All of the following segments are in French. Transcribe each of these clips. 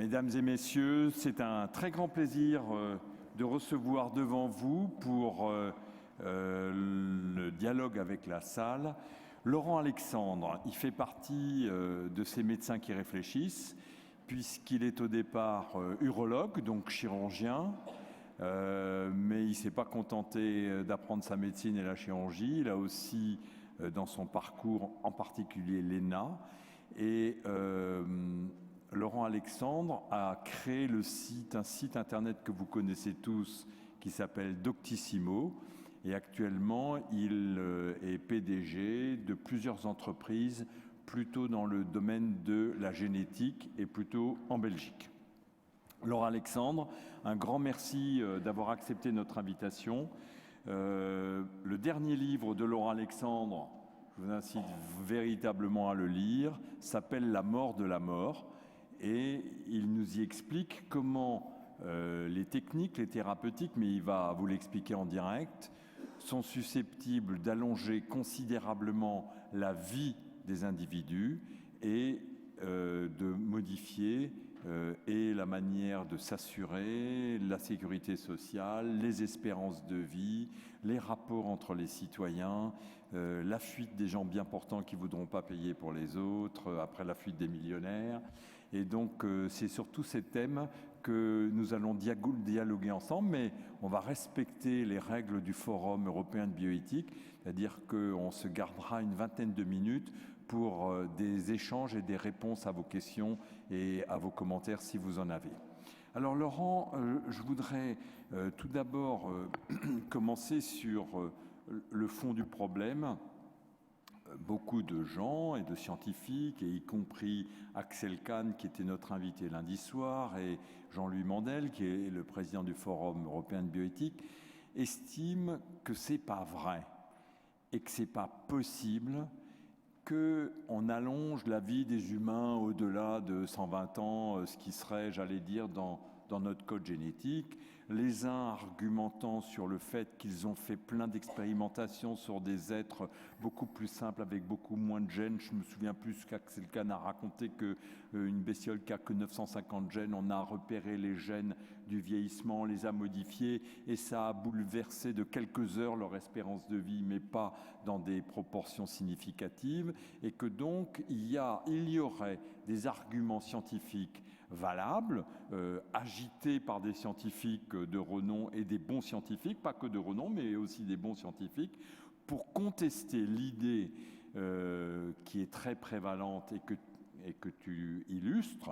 Mesdames et messieurs, c'est un très grand plaisir de recevoir devant vous pour le dialogue avec la salle Laurent Alexandre. Il fait partie de ces médecins qui réfléchissent, puisqu'il est au départ urologue, donc chirurgien, mais il ne s'est pas contenté d'apprendre sa médecine et la chirurgie. Il a aussi dans son parcours en particulier l'ENA. Et Laurent Alexandre a créé un site internet que vous connaissez tous qui s'appelle Doctissimo. Et actuellement, il est PDG de plusieurs entreprises plutôt dans le domaine de la génétique et plutôt en Belgique. Laurent Alexandre, un grand merci d'avoir accepté notre invitation. Le dernier livre de Laurent Alexandre, je vous incite véritablement à le lire, s'appelle « La mort de la mort ». Et il nous y explique comment les techniques, les thérapeutiques, mais il va vous l'expliquer en direct, sont susceptibles d'allonger considérablement la vie des individus et de modifier et la manière de s'assurer, la sécurité sociale, les espérances de vie, les rapports entre les citoyens, la fuite des gens bien portants qui ne voudront pas payer pour les autres, après la fuite des millionnaires. Et donc, c'est sur tous ces thèmes que nous allons dialoguer ensemble, mais on va respecter les règles du Forum européen de bioéthique, c'est-à-dire qu'on se gardera une vingtaine de minutes pour des échanges et des réponses à vos questions et à vos commentaires si vous en avez. Alors Laurent, je voudrais tout d'abord commencer sur le fond du problème. Beaucoup de gens et de scientifiques, et y compris Axel Kahn, qui était notre invité lundi soir, et Jean-Louis Mandel, qui est le président du Forum européen de bioéthique, estiment que c'est pas vrai et que c'est pas possible qu'on allonge la vie des humains au-delà de 120 ans, ce qui serait, j'allais dire, dans notre code génétique, les uns argumentant sur le fait qu'ils ont fait plein d'expérimentations sur des êtres beaucoup plus simples, avec beaucoup moins de gènes. Je me souviens plus qu'Axel Kahn a raconté qu'une bestiole qui a que 950 gènes, on a repéré les gènes du vieillissement, on les a modifiés, et ça a bouleversé de quelques heures leur espérance de vie, mais pas dans des proportions significatives, et que donc il y aurait des arguments scientifiques valables, agités par des scientifiques de renom et des bons scientifiques, pas que de renom, mais aussi des bons scientifiques, pour contester l'idée qui est très prévalente et que tu illustres,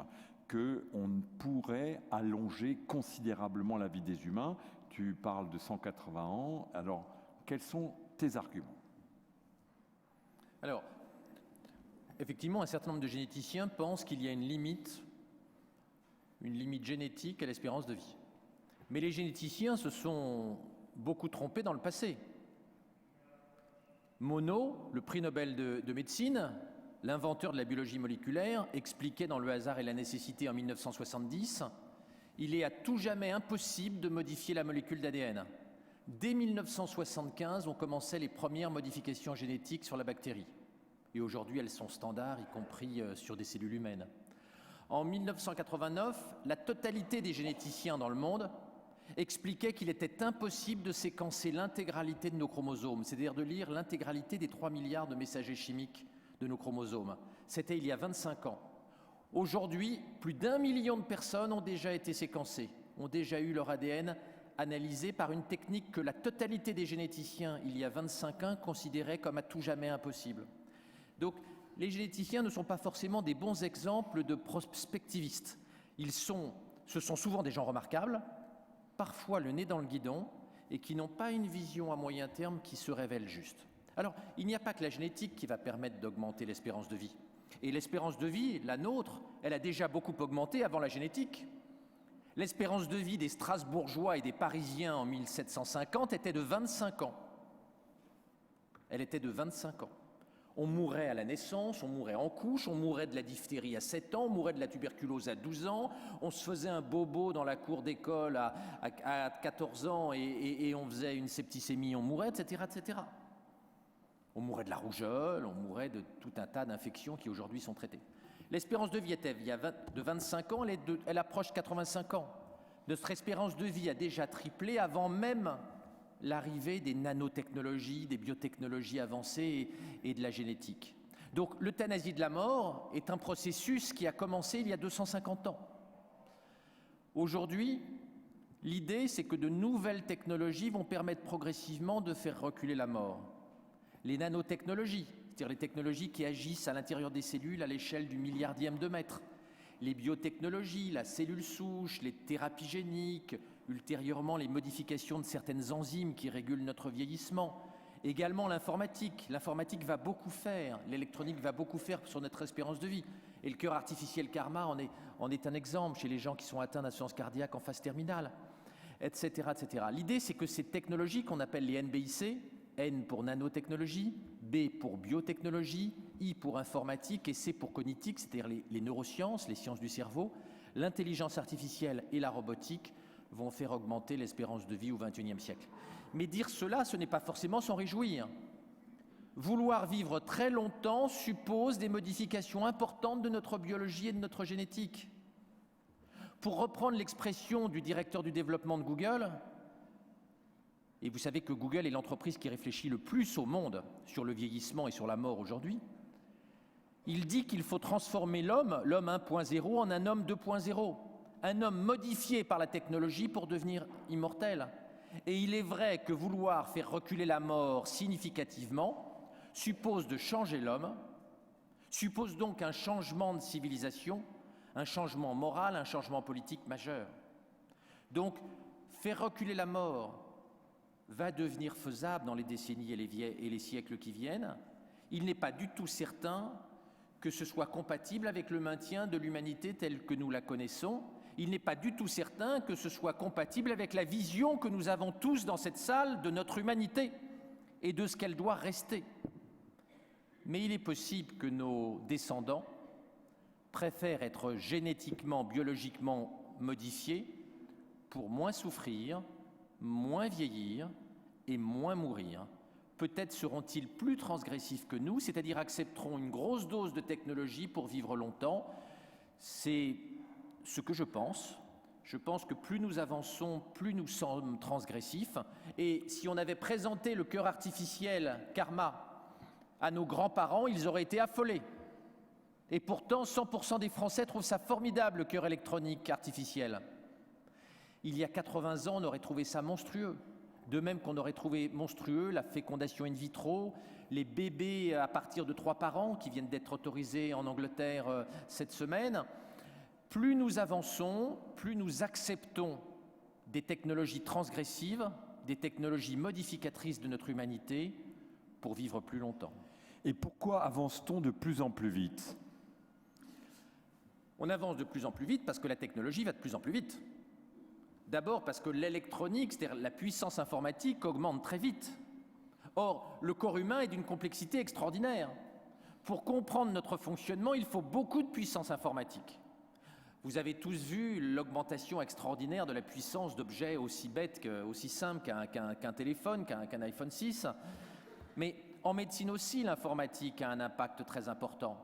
qu'on pourrait allonger considérablement la vie des humains. Tu parles de 180 ans. Alors, quels sont tes arguments ? Alors, effectivement, un certain nombre de généticiens pensent qu'il y a une limite génétique à l'espérance de vie. Mais les généticiens se sont beaucoup trompés dans le passé. Monod, le prix Nobel de médecine, l'inventeur de la biologie moléculaire, expliquait dans Le hasard et la nécessité en 1970, il est à tout jamais impossible de modifier la molécule d'ADN. Dès 1975, on commençait les premières modifications génétiques sur la bactérie. Et aujourd'hui, elles sont standards, y compris sur des cellules humaines. En 1989, la totalité des généticiens dans le monde expliquait qu'il était impossible de séquencer l'intégralité de nos chromosomes, c'est-à-dire de lire l'intégralité des 3 milliards de messagers chimiques de nos chromosomes. C'était il y a 25 ans. Aujourd'hui, plus d'1 million de personnes ont déjà été séquencées, ont déjà eu leur ADN analysé par une technique que la totalité des généticiens, il y a 25 ans, considéraient comme à tout jamais impossible. Donc, les généticiens ne sont pas forcément des bons exemples de prospectivistes. Ce sont souvent des gens remarquables, parfois le nez dans le guidon, et qui n'ont pas une vision à moyen terme qui se révèle juste. Alors, il n'y a pas que la génétique qui va permettre d'augmenter l'espérance de vie. Et l'espérance de vie, la nôtre, elle a déjà beaucoup augmenté avant la génétique. L'espérance de vie des Strasbourgeois et des Parisiens en 1750 était de 25 ans. Elle était de 25 ans. On mourait à la naissance, on mourait en couche, on mourait de la diphtérie à 7 ans, on mourait de la tuberculose à 12 ans, on se faisait un bobo dans la cour d'école à 14 ans et on faisait une septicémie, on mourait, etc., etc. On mourrait de la rougeole, on mourrait de tout un tas d'infections qui aujourd'hui sont traitées. L'espérance de vie était de 25 ans, elle approche 85 ans. Notre espérance de vie a déjà triplé avant même l'arrivée des nanotechnologies, des biotechnologies avancées et de la génétique. Donc l'euthanasie de la mort est un processus qui a commencé il y a 250 ans. Aujourd'hui, l'idée, c'est que de nouvelles technologies vont permettre progressivement de faire reculer la mort. Les nanotechnologies, c'est-à-dire les technologies qui agissent à l'intérieur des cellules à l'échelle du milliardième de mètre. Les biotechnologies, la cellule souche, les thérapies géniques, ultérieurement les modifications de certaines enzymes qui régulent notre vieillissement. Également l'informatique. L'informatique va beaucoup faire, l'électronique va beaucoup faire sur notre espérance de vie. Et le cœur artificiel Karma en est un exemple chez les gens qui sont atteints d'insuffisance cardiaque en phase terminale, etc. etc. L'idée, c'est que ces technologies qu'on appelle les NBIC, N pour nanotechnologie, B pour biotechnologie, I pour informatique et C pour cognitique, c'est-à-dire les neurosciences, les sciences du cerveau, l'intelligence artificielle et la robotique vont faire augmenter l'espérance de vie au XXIe siècle. Mais dire cela, ce n'est pas forcément s'en réjouir. Vouloir vivre très longtemps suppose des modifications importantes de notre biologie et de notre génétique. Pour reprendre l'expression du directeur du développement de Google, et vous savez que Google est l'entreprise qui réfléchit le plus au monde sur le vieillissement et sur la mort aujourd'hui, il dit qu'il faut transformer l'homme 1.0, en un homme 2.0, un homme modifié par la technologie pour devenir immortel. Et il est vrai que vouloir faire reculer la mort significativement suppose de changer l'homme, suppose donc un changement de civilisation, un changement moral, un changement politique majeur. Donc, faire reculer la mort va devenir faisable dans les décennies et les siècles qui viennent. Il n'est pas du tout certain que ce soit compatible avec le maintien de l'humanité telle que nous la connaissons. Il n'est pas du tout certain que ce soit compatible avec la vision que nous avons tous dans cette salle de notre humanité et de ce qu'elle doit rester. Mais il est possible que nos descendants préfèrent être génétiquement, biologiquement modifiés pour moins souffrir, moins vieillir et moins mourir. Peut-être seront-ils plus transgressifs que nous, c'est-à-dire accepteront une grosse dose de technologie pour vivre longtemps. C'est ce que je pense. Je pense que plus nous avançons, plus nous sommes transgressifs. Et si on avait présenté le cœur artificiel Karma à nos grands-parents, ils auraient été affolés. Et pourtant, 100% des Français trouvent ça formidable, le cœur électronique artificiel. Il y a 80 ans, on aurait trouvé ça monstrueux. De même qu'on aurait trouvé monstrueux la fécondation in vitro, les bébés à partir de 3 parents qui viennent d'être autorisés en Angleterre cette semaine. Plus nous avançons, plus nous acceptons des technologies transgressives, des technologies modificatrices de notre humanité pour vivre plus longtemps. Et pourquoi avance-t-on de plus en plus vite ? On avance de plus en plus vite parce que la technologie va de plus en plus vite. D'abord parce que l'électronique, c'est-à-dire la puissance informatique, augmente très vite. Or, le corps humain est d'une complexité extraordinaire. Pour comprendre notre fonctionnement, il faut beaucoup de puissance informatique. Vous avez tous vu l'augmentation extraordinaire de la puissance d'objets aussi bêtes, aussi simples qu'un téléphone, qu'un iPhone 6. Mais en médecine aussi, l'informatique a un impact très important.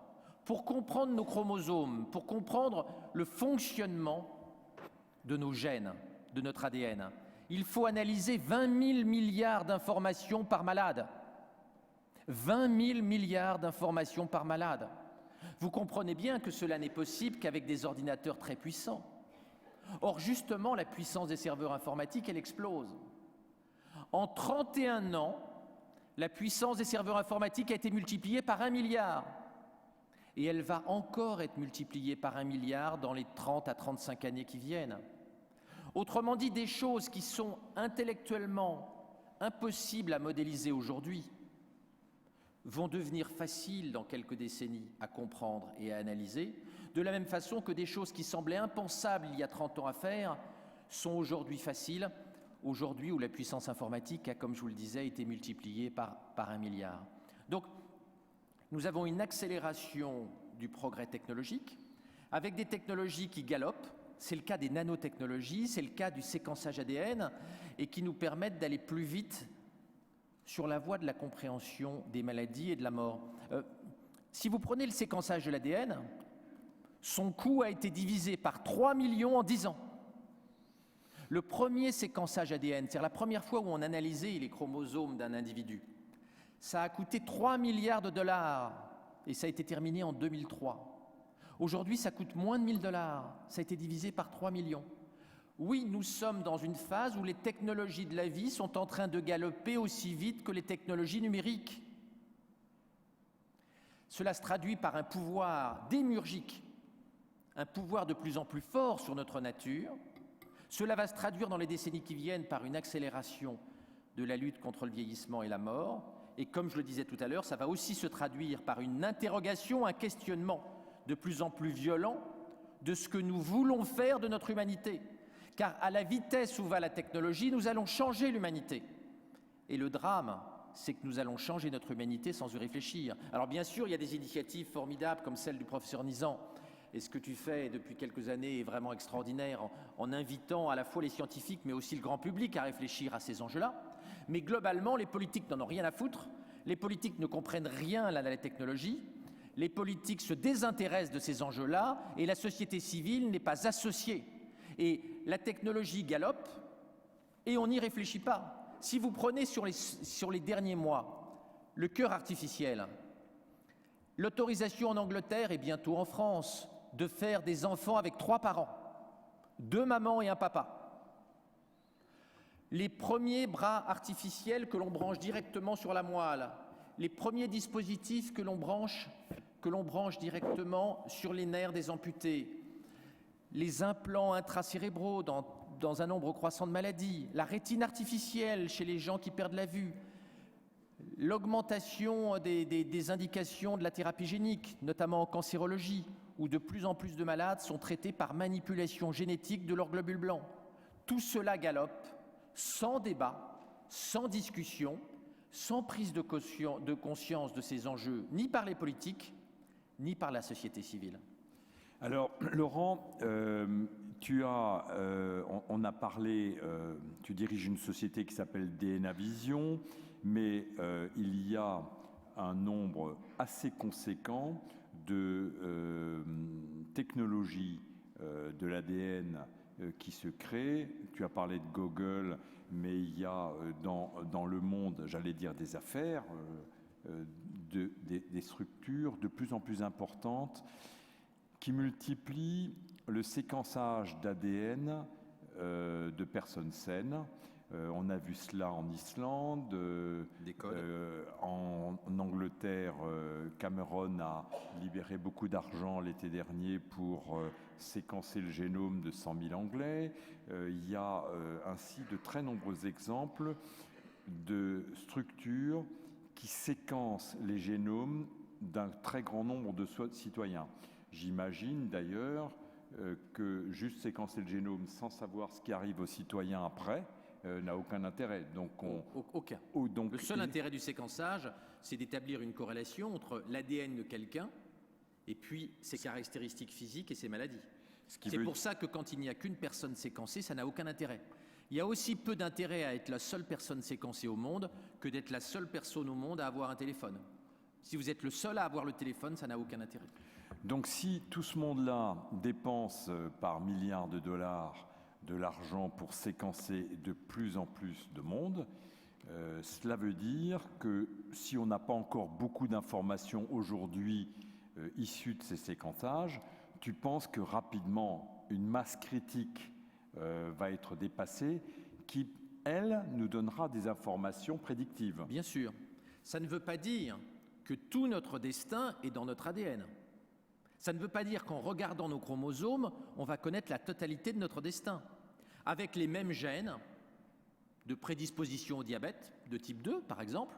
Pour comprendre nos chromosomes, pour comprendre le fonctionnement de nos gènes, de notre ADN, il faut analyser 20 000 milliards d'informations par malade. 20 000 milliards d'informations par malade. Vous comprenez bien que cela n'est possible qu'avec des ordinateurs très puissants. Or, justement, la puissance des serveurs informatiques, elle explose. En 31 ans, la puissance des serveurs informatiques a été multipliée par 1 milliard. Et elle va encore être multipliée par 1 milliard dans les 30 à 35 années qui viennent. Autrement dit, des choses qui sont intellectuellement impossibles à modéliser aujourd'hui vont devenir faciles dans quelques décennies à comprendre et à analyser, de la même façon que des choses qui semblaient impensables il y a 30 ans à faire sont aujourd'hui faciles, aujourd'hui où la puissance informatique a, comme je vous le disais, été multipliée par 1 milliard. Donc, nous avons une accélération du progrès technologique, avec des technologies qui galopent. C'est le cas des nanotechnologies, c'est le cas du séquençage ADN, et qui nous permettent d'aller plus vite sur la voie de la compréhension des maladies et de la mort. Si vous prenez le séquençage de l'ADN, son coût a été divisé par 3 millions en 10 ans. Le premier séquençage ADN, c'est-à-dire la première fois où on analysait les chromosomes d'un individu, ça a coûté 3 milliards de dollars et ça a été terminé en 2003. Aujourd'hui, ça coûte moins de 1 000 $. Ça a été divisé par 3 millions. Oui, nous sommes dans une phase où les technologies de la vie sont en train de galoper aussi vite que les technologies numériques. Cela se traduit par un pouvoir démiurgique, un pouvoir de plus en plus fort sur notre nature. Cela va se traduire dans les décennies qui viennent par une accélération de la lutte contre le vieillissement et la mort. Et comme je le disais tout à l'heure, ça va aussi se traduire par une interrogation, un questionnement de plus en plus violent de ce que nous voulons faire de notre humanité. Car à la vitesse où va la technologie, nous allons changer l'humanité. Et le drame, c'est que nous allons changer notre humanité sans y réfléchir. Alors bien sûr, il y a des initiatives formidables comme celle du professeur Nizan. Et ce que tu fais depuis quelques années est vraiment extraordinaire en invitant à la fois les scientifiques mais aussi le grand public à réfléchir à ces enjeux-là. Mais globalement, les politiques n'en ont rien à foutre. Les politiques ne comprennent rien à la technologie. Les politiques se désintéressent de ces enjeux-là et la société civile n'est pas associée. Et la technologie galope et on n'y réfléchit pas. Si vous prenez sur les derniers mois le cœur artificiel, l'autorisation en Angleterre et bientôt en France de faire des enfants avec 3 parents, 2 mamans et un papa. Les premiers bras artificiels que l'on branche directement sur la moelle, les premiers dispositifs que l'on branche directement sur les nerfs des amputés, les implants intracérébraux dans un nombre croissant de maladies, la rétine artificielle chez les gens qui perdent la vue, l'augmentation des indications de la thérapie génique, notamment en cancérologie, où de plus en plus de malades sont traités par manipulation génétique de leurs globules blancs. Tout cela galope, sans débat, sans discussion, sans prise de conscience de ces enjeux, ni par les politiques, ni par la société civile. Alors, Laurent, on a parlé, tu diriges une société qui s'appelle DNA Vision, mais il y a un nombre assez conséquent de technologies de l'ADN qui se créent. Tu as parlé de Google, mais il y a dans le monde, j'allais dire, des affaires, des structures de plus en plus importantes qui multiplient le séquençage d'ADN de personnes saines. On a vu cela en Islande, en Angleterre. Cameron a libéré beaucoup d'argent l'été dernier pour séquencer le génome de 100 000 Anglais. Il y a ainsi de très nombreux exemples de structures qui séquencent les génomes d'un très grand nombre de citoyens. J'imagine d'ailleurs que juste séquencer le génome sans savoir ce qui arrive aux citoyens après n'a aucun intérêt. Donc aucun. Le seul intérêt du séquençage, c'est d'établir une corrélation entre l'ADN de quelqu'un et puis ses caractéristiques physiques et ses maladies. C'est pour ça que quand il n'y a qu'une personne séquencée, ça n'a aucun intérêt. Il y a aussi peu d'intérêt à être la seule personne séquencée au monde que d'être la seule personne au monde à avoir un téléphone. Si vous êtes le seul à avoir le téléphone, ça n'a aucun intérêt. Donc si tout ce monde-là dépense par milliards de dollars de l'argent pour séquencer de plus en plus de monde, cela veut dire que si on n'a pas encore beaucoup d'informations aujourd'hui issues de ces séquençages, tu penses que rapidement une masse critique va être dépassée qui, elle, nous donnera des informations prédictives. Bien sûr. Ça ne veut pas dire que tout notre destin est dans notre ADN. Ça ne veut pas dire qu'en regardant nos chromosomes, on va connaître la totalité de notre destin. Avec les mêmes gènes de prédisposition au diabète, de type 2 par exemple,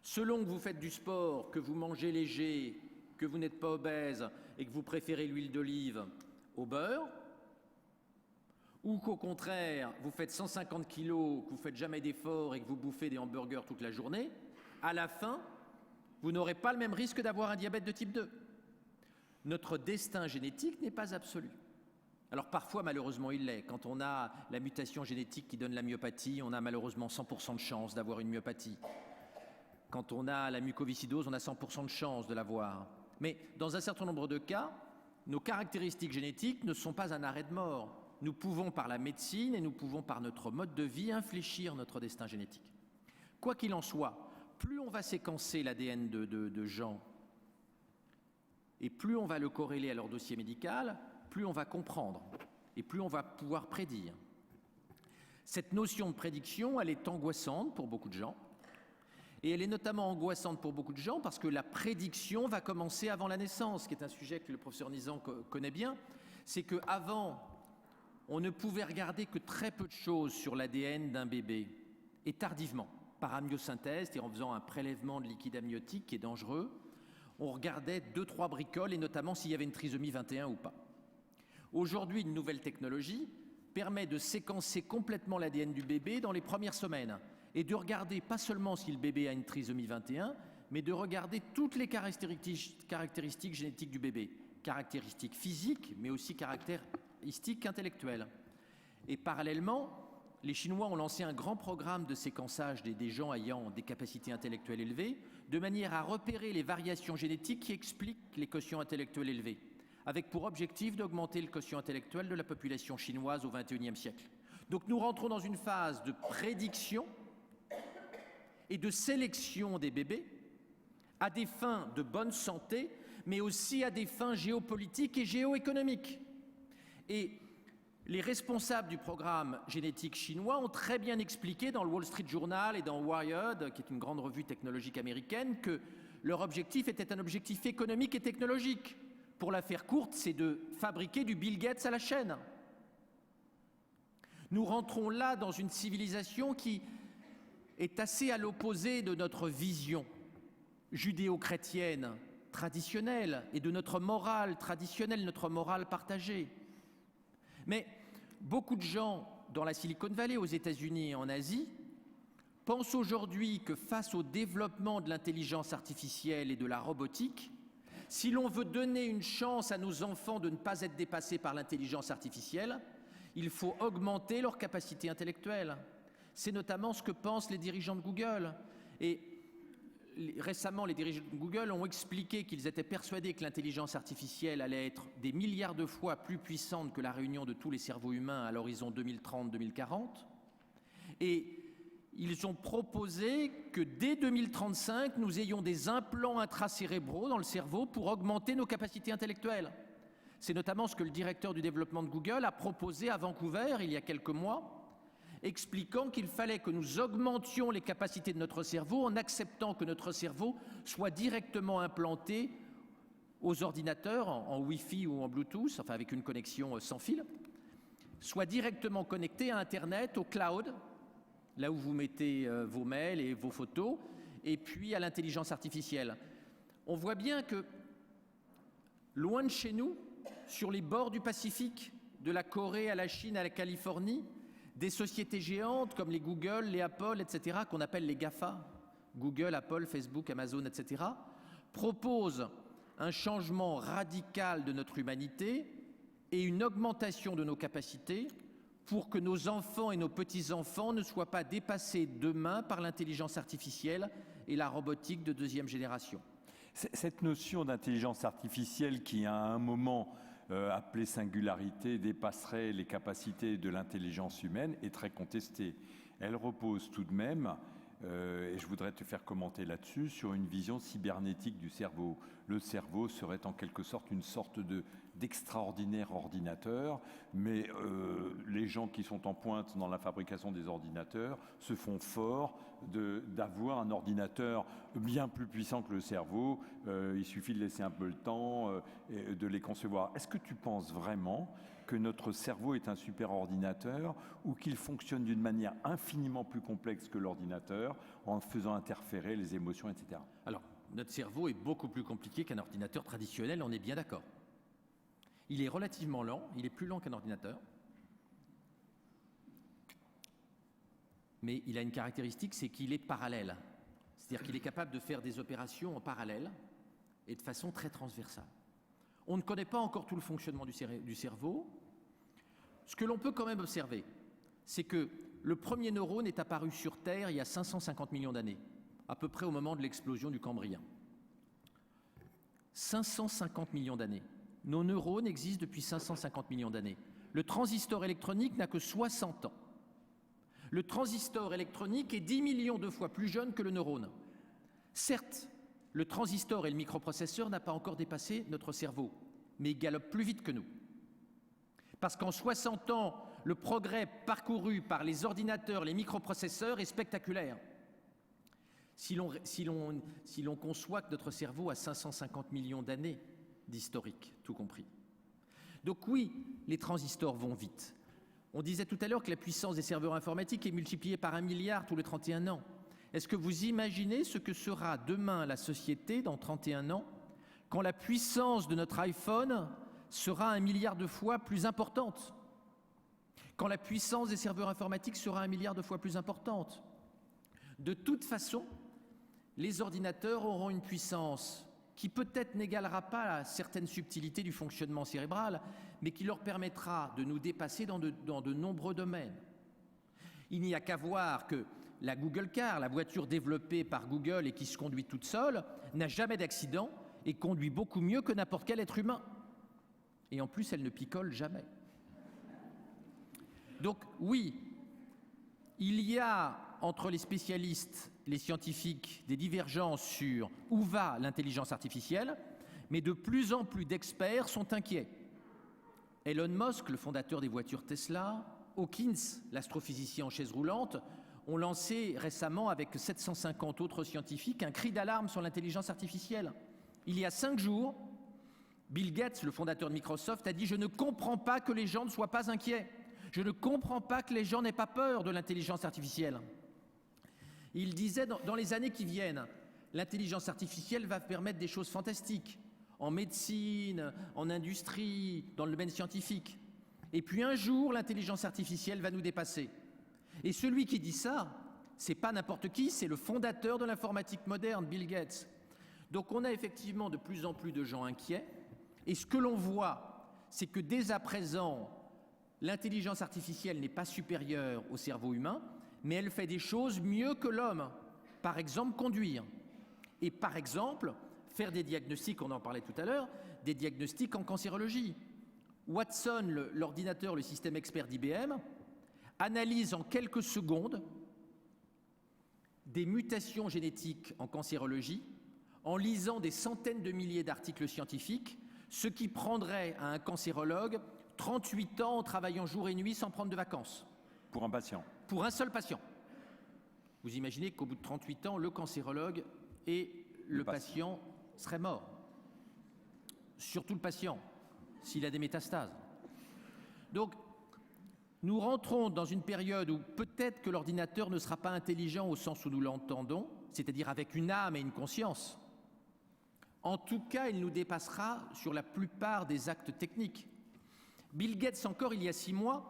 selon que vous faites du sport, que vous mangez léger, que vous n'êtes pas obèse et que vous préférez l'huile d'olive au beurre, ou qu'au contraire, vous faites 150 kilos, que vous ne faites jamais d'effort et que vous bouffez des hamburgers toute la journée, à la fin, vous n'aurez pas le même risque d'avoir un diabète de type 2. Notre destin génétique n'est pas absolu. Alors parfois, malheureusement, il l'est. Quand on a la mutation génétique qui donne la myopathie, on a malheureusement 100% de chance d'avoir une myopathie. Quand on a la mucoviscidose, on a 100% de chance de l'avoir. Mais dans un certain nombre de cas, nos caractéristiques génétiques ne sont pas un arrêt de mort. Nous pouvons, par la médecine et nous pouvons, par notre mode de vie, infléchir notre destin génétique. Quoi qu'il en soit, plus on va séquencer l'ADN de gens et plus on va le corréler à leur dossier médical, plus on va comprendre et plus on va pouvoir prédire. Cette notion de prédiction, elle est angoissante pour beaucoup de gens. Et elle est notamment angoissante pour beaucoup de gens parce que la prédiction va commencer avant la naissance, qui est un sujet que le professeur Nizan connaît bien. C'est qu'avant, on ne pouvait regarder que très peu de choses sur l'ADN d'un bébé. Et tardivement, par amyosynthèse, c'est-à-dire en faisant un prélèvement de liquide amniotique qui est dangereux, on regardait 2-3 bricoles et notamment s'il y avait une trisomie 21 ou pas. Aujourd'hui, une nouvelle technologie permet de séquencer complètement l'ADN du bébé dans les premières semaines et de regarder pas seulement si le bébé a une trisomie 21, mais de regarder toutes les caractéristiques génétiques du bébé, caractéristiques physiques, mais aussi caractéristiques intellectuelles. Et parallèlement, les Chinois ont lancé un grand programme de séquençage des gens ayant des capacités intellectuelles élevées, de manière à repérer les variations génétiques qui expliquent les quotients intellectuels élevés, avec pour objectif d'augmenter le quotient intellectuel de la population chinoise au XXIe siècle. Donc nous rentrons dans une phase de prédiction et de sélection des bébés à des fins de bonne santé, mais aussi à des fins géopolitiques et géoéconomiques. Et les responsables du programme génétique chinois ont très bien expliqué dans le Wall Street Journal et dans Wired, qui est une grande revue technologique américaine, que leur objectif était un objectif économique et technologique. Pour la faire courte, c'est de fabriquer du Bill Gates à la chaîne. Nous rentrons là dans une civilisation qui est assez à l'opposé de notre vision judéo-chrétienne traditionnelle et de notre morale traditionnelle, notre morale partagée. Mais beaucoup de gens dans la Silicon Valley, aux États-Unis et en Asie, pensent aujourd'hui que face au développement de l'intelligence artificielle et de la robotique, si l'on veut donner une chance à nos enfants de ne pas être dépassés par l'intelligence artificielle, il faut augmenter leur capacité intellectuelle. C'est notamment ce que pensent les dirigeants de Google. Et récemment, les dirigeants de Google ont expliqué qu'ils étaient persuadés que l'intelligence artificielle allait être des milliards de fois plus puissante que la réunion de tous les cerveaux humains à l'horizon 2030-2040. Et ils ont proposé que dès 2035, nous ayons des implants intracérébraux dans le cerveau pour augmenter nos capacités intellectuelles. C'est notamment ce que le directeur du développement de Google a proposé à Vancouver il y a quelques mois, expliquant qu'il fallait que nous augmentions les capacités de notre cerveau en acceptant que notre cerveau soit directement implanté aux ordinateurs en Wi-Fi ou en Bluetooth, enfin avec une connexion sans fil, soit directement connecté à Internet, au cloud, là où vous mettez vos mails et vos photos, et puis à l'intelligence artificielle. On voit bien que, loin de chez nous, sur les bords du Pacifique, de la Corée à la Chine à la Californie, des sociétés géantes comme les Google, les Apple, etc., qu'on appelle les GAFA, Google, Apple, Facebook, Amazon, etc., proposent un changement radical de notre humanité et une augmentation de nos capacités pour que nos enfants et nos petits-enfants ne soient pas dépassés demain par l'intelligence artificielle et la robotique de deuxième génération. Cette notion d'intelligence artificielle qui, à un moment appelée singularité, dépasserait les capacités de l'intelligence humaine est très contestée. Elle repose tout de même, et je voudrais te faire commenter là-dessus, sur une vision cybernétique du cerveau. Le cerveau serait en quelque sorte une sorte d'extraordinaire ordinateur, mais les gens qui sont en pointe dans la fabrication des ordinateurs se font forts d'avoir un ordinateur bien plus puissant que le cerveau. Il suffit de laisser un peu le temps de les concevoir. Est-ce que tu penses vraiment que notre cerveau est un super ordinateur ou qu'il fonctionne d'une manière infiniment plus complexe que l'ordinateur en faisant interférer les émotions, etc. Alors, notre cerveau est beaucoup plus compliqué qu'un ordinateur traditionnel, on est bien d'accord. Il est relativement lent, il est plus lent qu'un ordinateur, mais il a une caractéristique, c'est qu'il est parallèle. C'est-à-dire qu'il est capable de faire des opérations en parallèle et de façon très transversale. On ne connaît pas encore tout le fonctionnement du cerveau, Ce que l'on peut quand même observer, c'est que le premier neurone est apparu sur Terre il y a 550 millions d'années, à peu près au moment de l'explosion du Cambrien. 550 millions d'années. Nos neurones existent depuis 550 millions d'années. Le transistor électronique n'a que 60 ans. Le transistor électronique est 10 millions de fois plus jeune que le neurone. Certes, le transistor et le microprocesseur n'ont pas encore dépassé notre cerveau, mais ils galopent plus vite que nous. Parce qu'en 60 ans, le progrès parcouru par les ordinateurs, les microprocesseurs est spectaculaire. Si l'on conçoit que notre cerveau a 550 millions d'années d'historique, tout compris. Donc oui, les transistors vont vite. On disait tout à l'heure que la puissance des serveurs informatiques est multipliée par 1 milliard tous les 31 ans. Est-ce que vous imaginez ce que sera demain la société dans 31 ans quand la puissance de notre iPhone sera 1 milliard de fois plus importante? Quand la puissance des serveurs informatiques sera 1 milliard de fois plus importante? De toute façon, les ordinateurs auront une puissance qui peut-être n'égalera pas certaines subtilités du fonctionnement cérébral, mais qui leur permettra de nous dépasser dans de nombreux domaines. Il n'y a qu'à voir que la Google Car, la voiture développée par Google et qui se conduit toute seule, n'a jamais d'accident et conduit beaucoup mieux que n'importe quel être humain. Et en plus, elle ne picole jamais. Donc oui, il y a entre les spécialistes, les scientifiques, des divergences sur où va l'intelligence artificielle, mais de plus en plus d'experts sont inquiets. Elon Musk, le fondateur des voitures Tesla, Hawkins, l'astrophysicien en chaise roulante, ont lancé récemment, avec 750 autres scientifiques, un cri d'alarme sur l'intelligence artificielle. Il y a 5 jours, Bill Gates, le fondateur de Microsoft, a dit « Je ne comprends pas que les gens ne soient pas inquiets. Je ne comprends pas que les gens n'aient pas peur de l'intelligence artificielle. » Il disait, dans les années qui viennent, l'intelligence artificielle va permettre des choses fantastiques, en médecine, en industrie, dans le domaine scientifique. Et puis un jour, l'intelligence artificielle va nous dépasser. Et celui qui dit ça, c'est pas n'importe qui, c'est le fondateur de l'informatique moderne, Bill Gates. Donc on a effectivement de plus en plus de gens inquiets. Et ce que l'on voit, c'est que dès à présent, l'intelligence artificielle n'est pas supérieure au cerveau humain, mais elle fait des choses mieux que l'homme. Par exemple, conduire. Et par exemple, faire des diagnostics, on en parlait tout à l'heure, des diagnostics en cancérologie. Watson, l'ordinateur, le système expert d'IBM, analyse en quelques secondes des mutations génétiques en cancérologie en lisant des centaines de milliers d'articles scientifiques, ce qui prendrait à un cancérologue 38 ans en travaillant jour et nuit sans prendre de vacances. Pour un patient. Pour un seul patient. Vous imaginez qu'au bout de 38 ans, le cancérologue et le patient seraient morts. Surtout le patient, s'il a des métastases. Donc, nous rentrons dans une période où peut-être que l'ordinateur ne sera pas intelligent au sens où nous l'entendons, c'est-à-dire avec une âme et une conscience. En tout cas, il nous dépassera sur la plupart des actes techniques. Bill Gates, encore il y a 6 mois,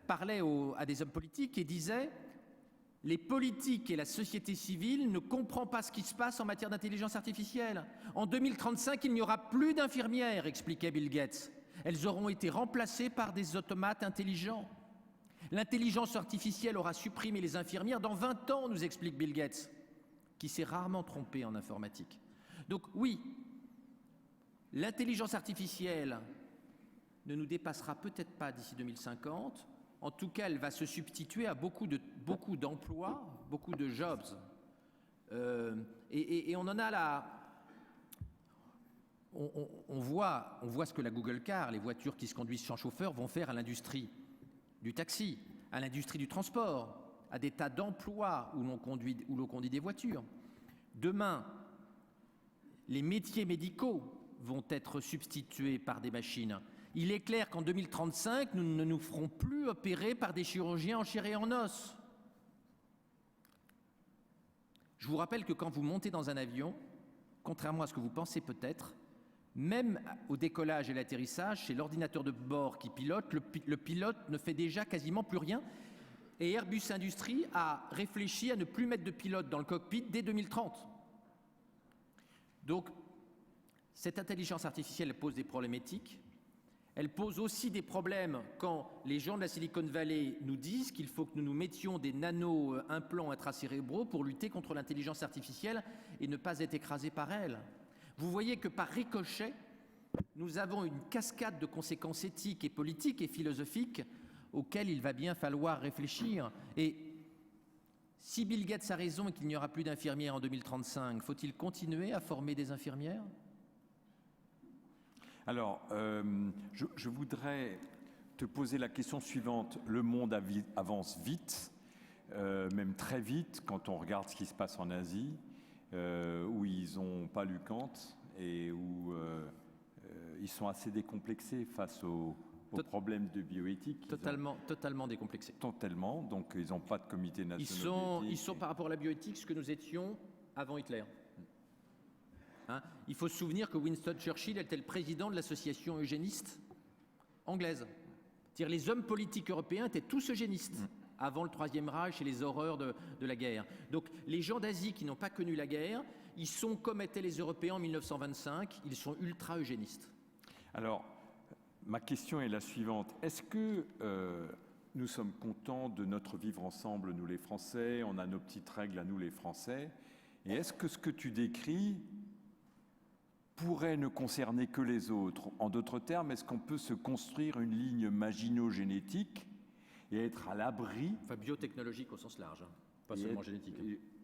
parlait à des hommes politiques et disait « Les politiques et la société civile ne comprennent pas ce qui se passe en matière d'intelligence artificielle. En 2035, il n'y aura plus d'infirmières, expliquait Bill Gates. Elles auront été remplacées par des automates intelligents. L'intelligence artificielle aura supprimé les infirmières dans 20 ans, nous explique Bill Gates, qui s'est rarement trompé en informatique. Donc oui, l'intelligence artificielle ne nous dépassera peut-être pas d'ici 2050. En tout cas, elle va se substituer à beaucoup d'emplois, beaucoup de jobs. Et on en a là. On voit ce que la Google Car, les voitures qui se conduisent sans chauffeur, vont faire à l'industrie du taxi, à l'industrie du transport, à des tas d'emplois où l'on conduit des voitures. Demain, les métiers médicaux vont être substitués par des machines. Il est clair qu'en 2035, nous ne nous ferons plus opérer par des chirurgiens en chair et en os. Je vous rappelle que quand vous montez dans un avion, contrairement à ce que vous pensez peut-être, même au décollage et l'atterrissage, c'est l'ordinateur de bord qui pilote, le pilote ne fait déjà quasiment plus rien. Et Airbus Industrie a réfléchi à ne plus mettre de pilote dans le cockpit dès 2030. Donc, cette intelligence artificielle pose des problèmes éthiques. Elle pose aussi des problèmes quand les gens de la Silicon Valley nous disent qu'il faut que nous nous mettions des nano-implants intracérébraux pour lutter contre l'intelligence artificielle et ne pas être écrasés par elle. Vous voyez que par ricochet, nous avons une cascade de conséquences éthiques et politiques et philosophiques auxquelles il va bien falloir réfléchir. Et si Bill Gates a raison et qu'il n'y aura plus d'infirmières en 2035, faut-il continuer à former des infirmières ? Alors, je voudrais te poser la question suivante. Le monde avance vite, même très vite, quand on regarde ce qui se passe en Asie, où ils n'ont pas lu Kant et où ils sont assez décomplexés face aux problèmes de bioéthique. Totalement décomplexés. Totalement, donc ils n'ont pas de comité national. Ils sont par rapport à la bioéthique ce que nous étions avant Hitler. Hein, il faut se souvenir que Winston Churchill était le président de l'association eugéniste anglaise. C'est-à-dire les hommes politiques européens étaient tous eugénistes avant le Troisième Reich et les horreurs de la guerre. Donc les gens d'Asie qui n'ont pas connu la guerre, ils sont comme étaient les Européens en 1925, ils sont ultra-eugénistes. Alors, ma question est la suivante. Est-ce que nous sommes contents de notre vivre ensemble, nous les Français, on a nos petites règles à nous les Français, et est-ce que ce que tu décris pourrait ne concerner que les autres? En d'autres termes, est-ce qu'on peut se construire une ligne maginogénétique et être à l'abri... Enfin, biotechnologique au sens large, hein, pas seulement génétique.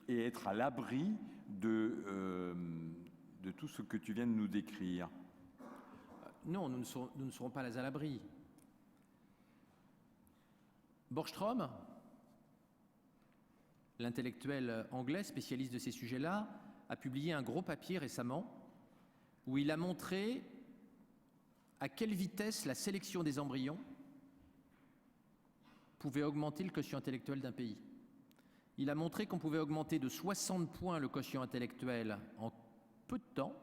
Et être à l'abri de tout ce que tu viens de nous décrire? Non, nous ne serons pas à l'abri. Borgström, l'intellectuel anglais spécialiste de ces sujets-là, a publié un gros papier récemment où il a montré à quelle vitesse la sélection des embryons pouvait augmenter le quotient intellectuel d'un pays. Il a montré qu'on pouvait augmenter de 60 points le quotient intellectuel en peu de temps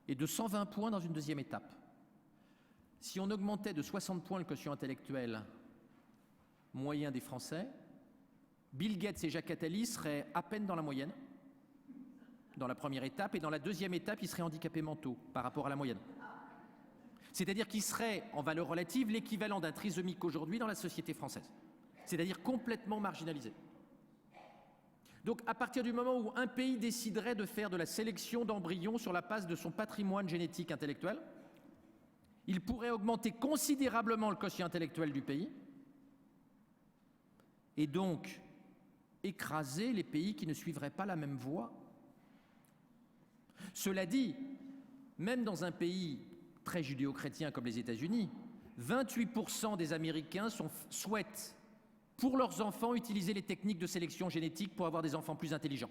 et de 120 points dans une deuxième étape. Si on augmentait de 60 points le quotient intellectuel moyen des Français, Bill Gates et Jacques Attali seraient à peine dans la moyenne, dans la première étape, et dans la deuxième étape, ils seraient handicapés mentaux par rapport à la moyenne. C'est-à-dire qu'ils seraient, en valeur relative, l'équivalent d'un trisomique aujourd'hui dans la société française. C'est-à-dire complètement marginalisé. Donc, à partir du moment où un pays déciderait de faire de la sélection d'embryons sur la base de son patrimoine génétique intellectuel, il pourrait augmenter considérablement le quotient intellectuel du pays et donc écraser les pays qui ne suivraient pas la même voie. Cela dit, même dans un pays très judéo-chrétien comme les États-Unis, 28% des Américains souhaitent, pour leurs enfants, utiliser les techniques de sélection génétique pour avoir des enfants plus intelligents.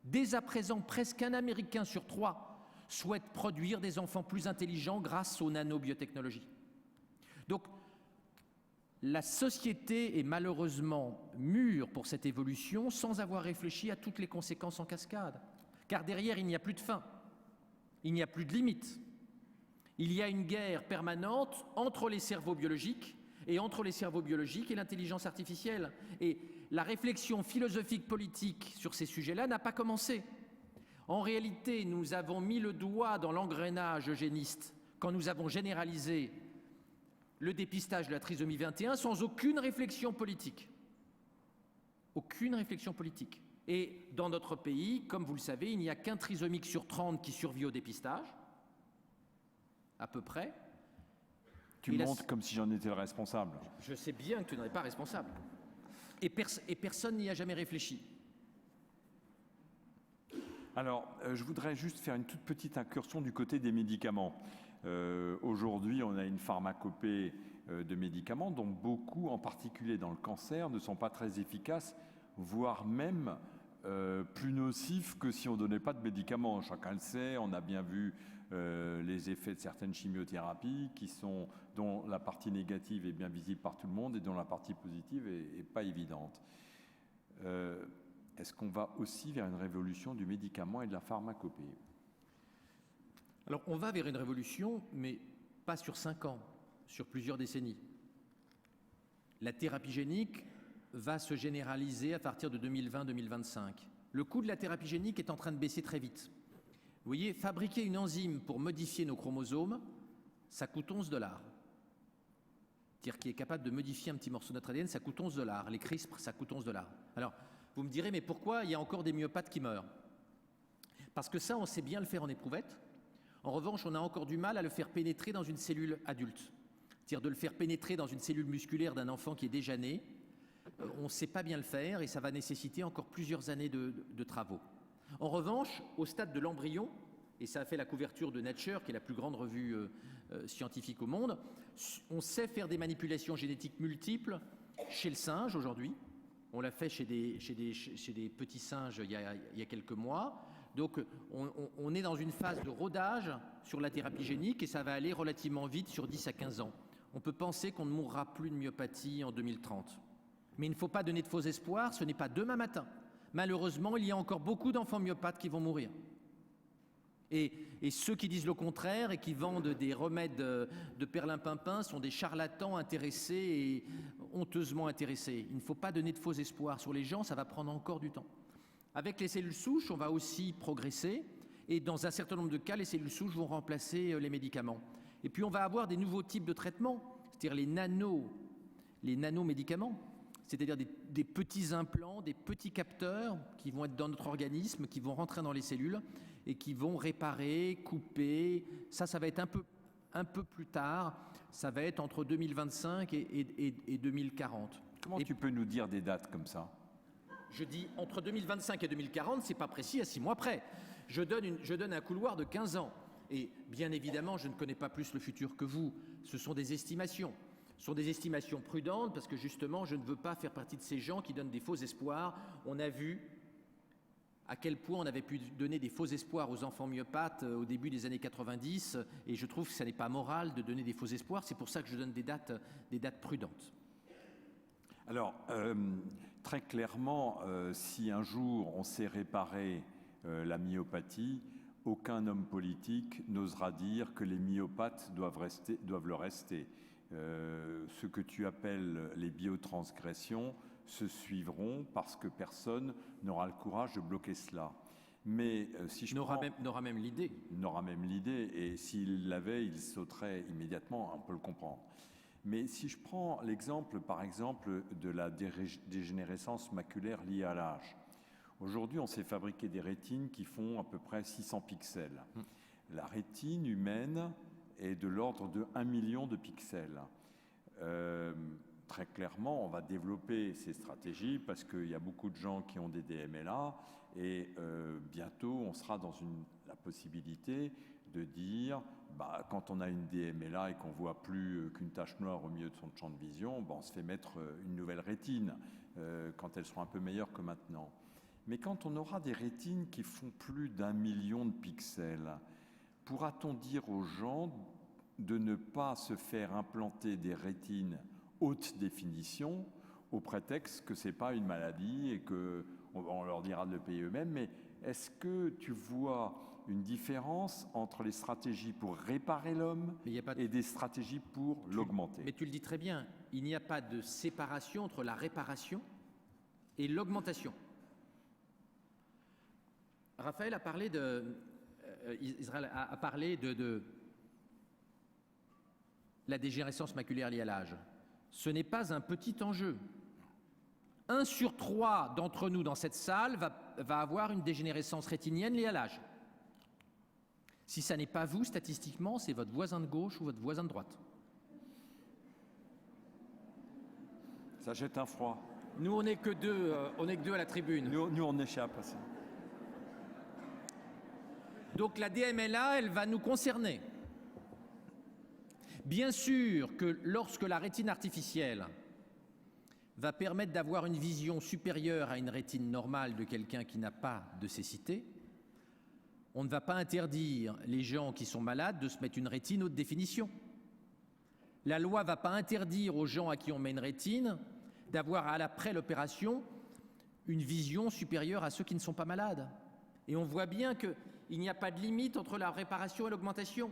Dès à présent, presque un Américain sur 3 souhaite produire des enfants plus intelligents grâce aux nanobiotechnologies. Donc, la société est malheureusement mûre pour cette évolution sans avoir réfléchi à toutes les conséquences en cascade. Car derrière, il n'y a plus de fin, il n'y a plus de limite. Il y a une guerre permanente entre les cerveaux biologiques et entre les cerveaux biologiques et l'intelligence artificielle. Et la réflexion philosophique politique sur ces sujets-là n'a pas commencé. En réalité, nous avons mis le doigt dans l'engrenage eugéniste quand nous avons généralisé le dépistage de la trisomie 21 sans aucune réflexion politique. Aucune réflexion politique. Et dans notre pays, comme vous le savez, il n'y a qu'un trisomique sur 30 qui survit au dépistage, à peu près. Tu montes comme si j'en étais le responsable. Je sais bien que tu n'en es pas responsable. Et personne n'y a jamais réfléchi. Alors, je voudrais juste faire une toute petite incursion du côté des médicaments. Aujourd'hui, on a une pharmacopée de médicaments dont beaucoup, en particulier dans le cancer, ne sont pas très efficaces, voire même plus nocifs que si on ne donnait pas de médicaments. Chacun le sait, on a bien vu les effets de certaines chimiothérapies dont la partie négative est bien visible par tout le monde et dont la partie positive n'est pas évidente. Est-ce qu'on va aussi vers une révolution du médicament et de la pharmacopée? Alors, on va vers une révolution, mais pas sur 5 ans, sur plusieurs décennies. La thérapie génique va se généraliser à partir de 2020-2025. Le coût de la thérapie génique est en train de baisser très vite. Vous voyez, fabriquer une enzyme pour modifier nos chromosomes, ça coûte $11. c'est-à-dire qui est capable de modifier un petit morceau de notre ADN, ça coûte 11 $. Les CRISPR, ça coûte 11 $. Alors, vous me direz, mais pourquoi il y a encore des myopathes qui meurent? Parce que ça, on sait bien le faire en éprouvette. En revanche, on a encore du mal à le faire pénétrer dans une cellule adulte. C'est-à-dire de le faire pénétrer dans une cellule musculaire d'un enfant qui est déjà né. On ne sait pas bien le faire et ça va nécessiter encore plusieurs années de travaux. En revanche, au stade de l'embryon, et ça a fait la couverture de Nature, qui est la plus grande revue scientifique au monde, on sait faire des manipulations génétiques multiples chez le singe aujourd'hui. On l'a fait chez des petits singes il y a quelques mois. Donc on est dans une phase de rodage sur la thérapie génique et ça va aller relativement vite sur 10 à 15 ans. On peut penser qu'on ne mourra plus de myopathie en 2030. Mais il ne faut pas donner de faux espoirs, ce n'est pas demain matin. Malheureusement, il y a encore beaucoup d'enfants myopathes qui vont mourir. Et ceux qui disent le contraire et qui vendent des remèdes de perlimpinpin sont des charlatans intéressés et honteusement intéressés. Il ne faut pas donner de faux espoirs sur les gens, ça va prendre encore du temps. Avec les cellules souches, on va aussi progresser et dans un certain nombre de cas, les cellules souches vont remplacer les médicaments. Et puis on va avoir des nouveaux types de traitements, c'est-à-dire les nanomédicaments, c'est-à-dire des petits implants, des petits capteurs qui vont être dans notre organisme, qui vont rentrer dans les cellules et qui vont réparer, couper. Ça va être un peu plus tard, ça va être entre 2025 et 2040. Comment tu peux nous dire des dates comme ça? Je dis entre 2025 et 2040, c'est pas précis à 6 mois près. Je donne un couloir de 15 ans. Et bien évidemment, je ne connais pas plus le futur que vous. Ce sont des estimations. Ce sont des estimations prudentes parce que justement, je ne veux pas faire partie de ces gens qui donnent des faux espoirs. On a vu à quel point on avait pu donner des faux espoirs aux enfants myopathes au début des années 90 et je trouve que ça n'est pas moral de donner des faux espoirs. C'est pour ça que je donne des dates prudentes. Alors, très clairement, si un jour on sait réparer la myopathie, aucun homme politique n'osera dire que les myopathes doivent le rester. Ce que tu appelles les biotransgressions se suivront parce que personne n'aura le courage de bloquer cela. Mais si je n'aura même l'idée. N'aura même l'idée, et s'il l'avait, il sauterait immédiatement, on peut le comprendre. Mais si je prends l'exemple, par exemple, de la dégénérescence maculaire liée à l'âge. Aujourd'hui, on sait fabriquer des rétines qui font à peu près 600 pixels. La rétine humaine est de l'ordre de 1 million de pixels. Très clairement, on va développer ces stratégies parce qu'il y a beaucoup de gens qui ont des DMLA et bientôt, on sera dans la possibilité de dire, quand on a une DMLA et qu'on ne voit plus qu'une tache noire au milieu de son champ de vision, on se fait mettre une nouvelle rétine quand elles seront un peu meilleures que maintenant. Mais quand on aura des rétines qui font plus d'1 million de pixels, pourra-t-on dire aux gens de ne pas se faire implanter des rétines haute définition au prétexte que ce n'est pas une maladie et qu'on leur dira de le payer eux-mêmes? Mais est-ce que tu vois une différence entre les stratégies pour réparer l'homme et des stratégies pour l'augmenter? Mais tu le dis très bien, il n'y a pas de séparation entre la réparation et l'augmentation. Raphaël a parlé Israël a parlé de la dégénérescence maculaire liée à l'âge. Ce n'est pas un petit enjeu. 1 sur 3 d'entre nous dans cette salle va avoir une dégénérescence rétinienne liée à l'âge. Si ça n'est pas vous, statistiquement, c'est votre voisin de gauche ou votre voisin de droite. Ça jette un froid. Nous, on n'est que deux à la tribune. Nous on échappe à ça. Donc la DMLA, elle va nous concerner. Bien sûr que lorsque la rétine artificielle va permettre d'avoir une vision supérieure à une rétine normale de quelqu'un qui n'a pas de cécité, on ne va pas interdire les gens qui sont malades de se mettre une rétine haute définition. La loi ne va pas interdire aux gens à qui on met une rétine d'avoir après l'opération une vision supérieure à ceux qui ne sont pas malades. Et on voit bien qu'il n'y a pas de limite entre la réparation et l'augmentation.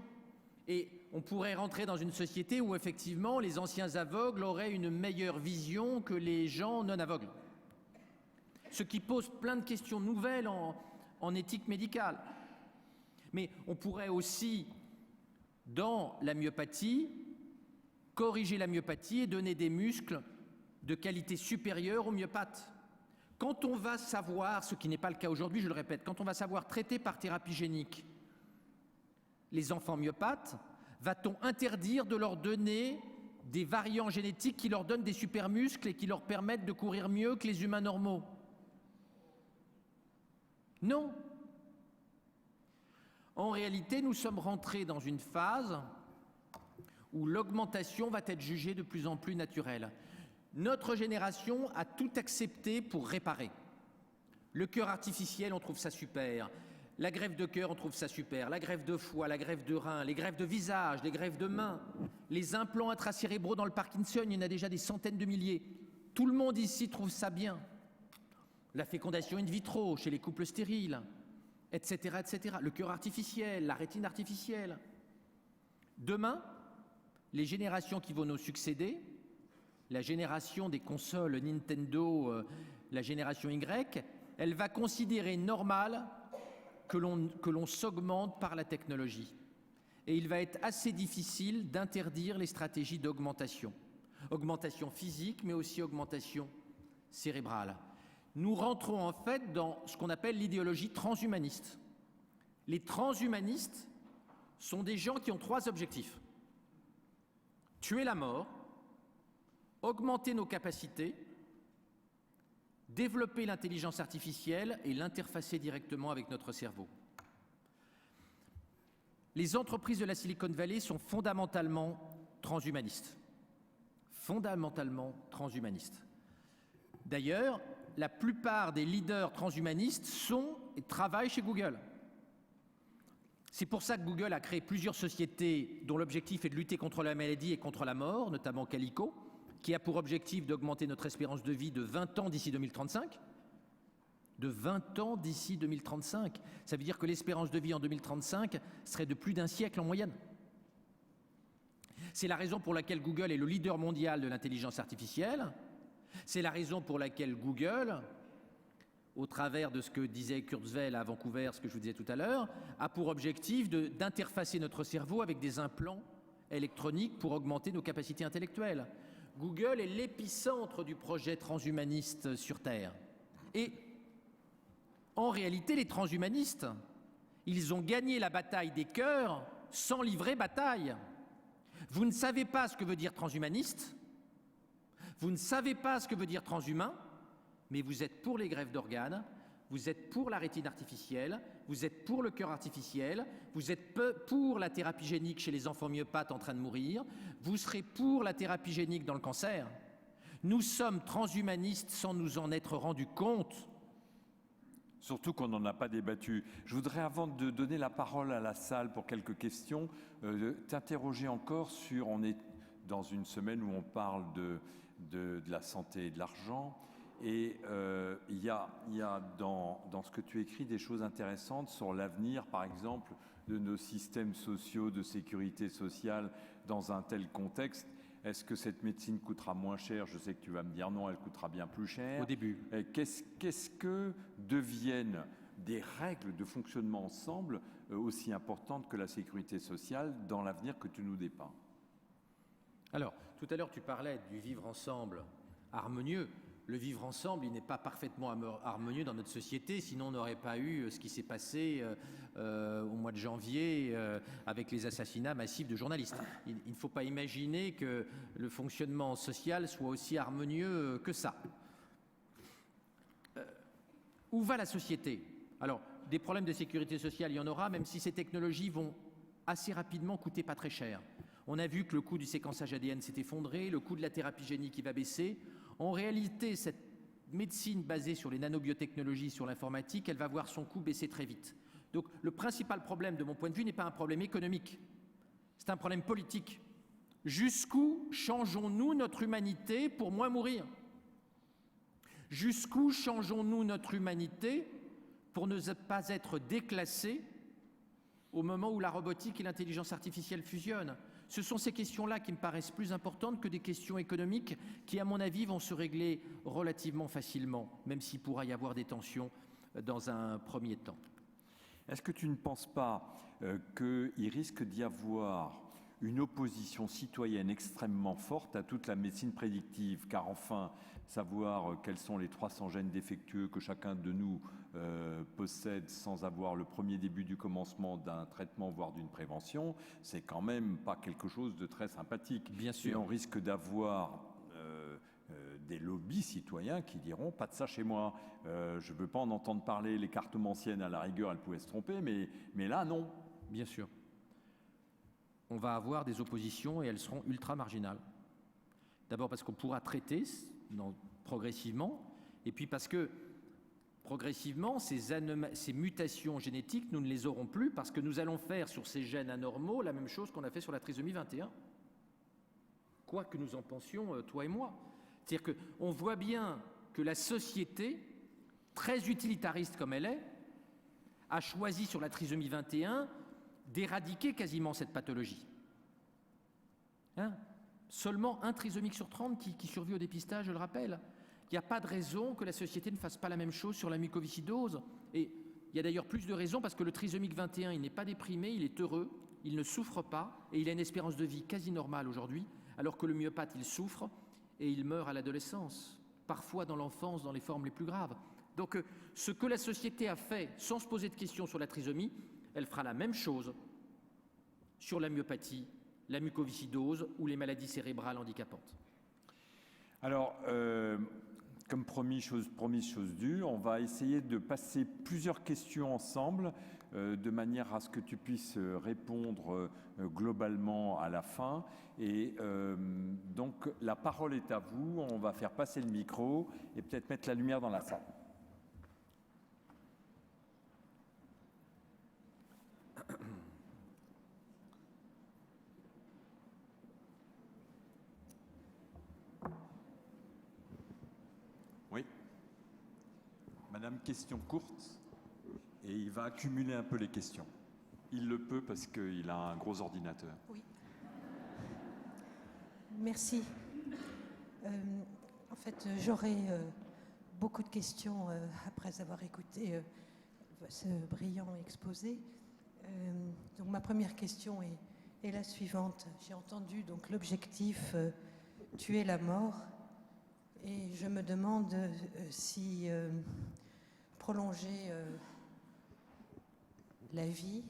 Et on pourrait rentrer dans une société où effectivement les anciens aveugles auraient une meilleure vision que les gens non aveugles. Ce qui pose plein de questions nouvelles en éthique médicale. Mais on pourrait aussi, dans la myopathie, corriger la myopathie et donner des muscles de qualité supérieure aux myopathes. Quand on va savoir, ce qui n'est pas le cas aujourd'hui, je le répète, quand on va savoir traiter par thérapie génique les enfants myopathes, va-t-on interdire de leur donner des variants génétiques qui leur donnent des super muscles et qui leur permettent de courir mieux que les humains normaux? Non. En réalité, nous sommes rentrés dans une phase où l'augmentation va être jugée de plus en plus naturelle. Notre génération a tout accepté pour réparer. Le cœur artificiel, on trouve ça super. La greffe de cœur, on trouve ça super. La greffe de foie, la greffe de rein, les greffes de visage, les greffes de main, les implants intracérébraux dans le Parkinson, il y en a déjà des centaines de milliers. Tout le monde ici trouve ça bien. La fécondation in vitro chez les couples stériles, etc., etc. Le cœur artificiel, la rétine artificielle. Demain, les générations qui vont nous succéder, la génération des consoles Nintendo, la génération Y, elle va considérer normal que l'on s'augmente par la technologie. Et il va être assez difficile d'interdire les stratégies d'augmentation. Augmentation physique, mais aussi augmentation cérébrale. Nous rentrons en fait dans ce qu'on appelle l'idéologie transhumaniste. Les transhumanistes sont des gens qui ont 3 objectifs. Tuer la mort, augmenter nos capacités, développer l'intelligence artificielle et l'interfacer directement avec notre cerveau. Les entreprises de la Silicon Valley sont fondamentalement transhumanistes. Fondamentalement transhumanistes. D'ailleurs, la plupart des leaders transhumanistes sont et travaillent chez Google. C'est pour ça que Google a créé plusieurs sociétés dont l'objectif est de lutter contre la maladie et contre la mort, notamment Calico, qui a pour objectif d'augmenter notre espérance de vie de 20 ans d'ici 2035. De 20 ans d'ici 2035. Ça veut dire que l'espérance de vie en 2035 serait de plus d'1 siècle en moyenne. C'est la raison pour laquelle Google est le leader mondial de l'intelligence artificielle. C'est la raison pour laquelle Google, au travers de ce que disait Kurzweil à Vancouver, ce que je vous disais tout à l'heure, a pour objectif d'interfacer notre cerveau avec des implants électroniques pour augmenter nos capacités intellectuelles. Google est l'épicentre du projet transhumaniste sur Terre. Et en réalité, les transhumanistes, ils ont gagné la bataille des cœurs sans livrer bataille. Vous ne savez pas ce que veut dire transhumaniste, vous ne savez pas ce que veut dire transhumain, mais vous êtes pour les greffes d'organes, vous êtes pour la rétine artificielle, vous êtes pour le cœur artificiel, vous êtes pour la thérapie génique chez les enfants myopathes en train de mourir, vous serez pour la thérapie génique dans le cancer. Nous sommes transhumanistes sans nous en être rendus compte. Surtout qu'on n'en a pas débattu. Je voudrais, avant de donner la parole à la salle pour quelques questions, t'interroger encore sur, on est dans une semaine où on parle de la santé et de l'argent, et il y a dans ce que tu écris des choses intéressantes sur l'avenir, par exemple, de nos systèmes sociaux de sécurité sociale dans un tel contexte. Est-ce que cette médecine coûtera moins cher? Je sais que tu vas me dire non, elle coûtera bien plus cher. Au début. Qu'est-ce que deviennent des règles de fonctionnement ensemble aussi importantes que la sécurité sociale dans l'avenir que tu nous dépeins? Alors, tout à l'heure, tu parlais du vivre ensemble harmonieux. Le vivre ensemble, il n'est pas parfaitement harmonieux dans notre société, sinon on n'aurait pas eu ce qui s'est passé au mois de janvier avec les assassinats massifs de journalistes. Il ne faut pas imaginer que le fonctionnement social soit aussi harmonieux que ça. Où va la société? Alors, des problèmes de sécurité sociale, il y en aura, même si ces technologies vont assez rapidement coûter pas très cher. On a vu que le coût du séquençage ADN s'est effondré, le coût de la thérapie génique il va baisser. En réalité, cette médecine basée sur les nanobiotechnologies, sur l'informatique, elle va voir son coût baisser très vite. Donc le principal problème, de mon point de vue, n'est pas un problème économique, c'est un problème politique. Jusqu'où changeons-nous notre humanité pour moins mourir? Jusqu'où changeons-nous notre humanité pour ne pas être déclassés au moment où la robotique et l'intelligence artificielle fusionnent? Ce sont ces questions-là qui me paraissent plus importantes que des questions économiques qui, à mon avis, vont se régler relativement facilement, même s'il pourra y avoir des tensions dans un premier temps. Est-ce que tu ne penses pas qu'il risque d'y avoir une opposition citoyenne extrêmement forte à toute la médecine prédictive, car enfin, savoir quels sont les 300 gènes défectueux que chacun de nous possède sans avoir le premier début du commencement d'un traitement, voire d'une prévention, c'est quand même pas quelque chose de très sympathique. Bien sûr. Et on risque d'avoir des lobbies citoyens qui diront pas de ça chez moi, je ne veux pas en entendre parler, les cartomanciennes à la rigueur elles pouvaient se tromper, mais là non. Bien sûr. On va avoir des oppositions et elles seront ultra marginales. D'abord parce qu'on pourra traiter progressivement, et puis parce que progressivement, ces mutations génétiques, nous ne les aurons plus parce que nous allons faire sur ces gènes anormaux la même chose qu'on a fait sur la trisomie 21. Quoi que nous en pensions, toi et moi. C'est-à-dire qu'on voit bien que la société, très utilitariste comme elle est, a choisi sur la trisomie 21 d'éradiquer quasiment cette pathologie. Seulement un trisomique sur 30 qui survit au dépistage, je le rappelle. Il n'y a pas de raison que la société ne fasse pas la même chose sur la mucoviscidose. Et il y a d'ailleurs plus de raisons parce que le trisomique 21, il n'est pas déprimé, il est heureux, il ne souffre pas et il a une espérance de vie quasi normale aujourd'hui, alors que le myopathe, il souffre et il meurt à l'adolescence, parfois dans l'enfance, dans les formes les plus graves. Donc ce que la société a fait sans se poser de questions sur la trisomie, elle fera la même chose sur la myopathie, la mucoviscidose ou les maladies cérébrales handicapantes. Alors, comme promis, chose due, on va essayer de passer plusieurs questions ensemble de manière à ce que tu puisses répondre globalement à la fin. Et donc, la parole est à vous. On va faire passer le micro et peut-être mettre la lumière dans la salle. Oui. Madame, question courte. Et il va accumuler un peu les questions. Il le peut parce qu'il a un gros ordinateur. Oui. Merci. En fait, j'aurais beaucoup de questions après avoir écouté ce brillant exposé. Donc ma première question est la suivante. J'ai entendu donc l'objectif tuer la mort, et je me demande si prolonger la vie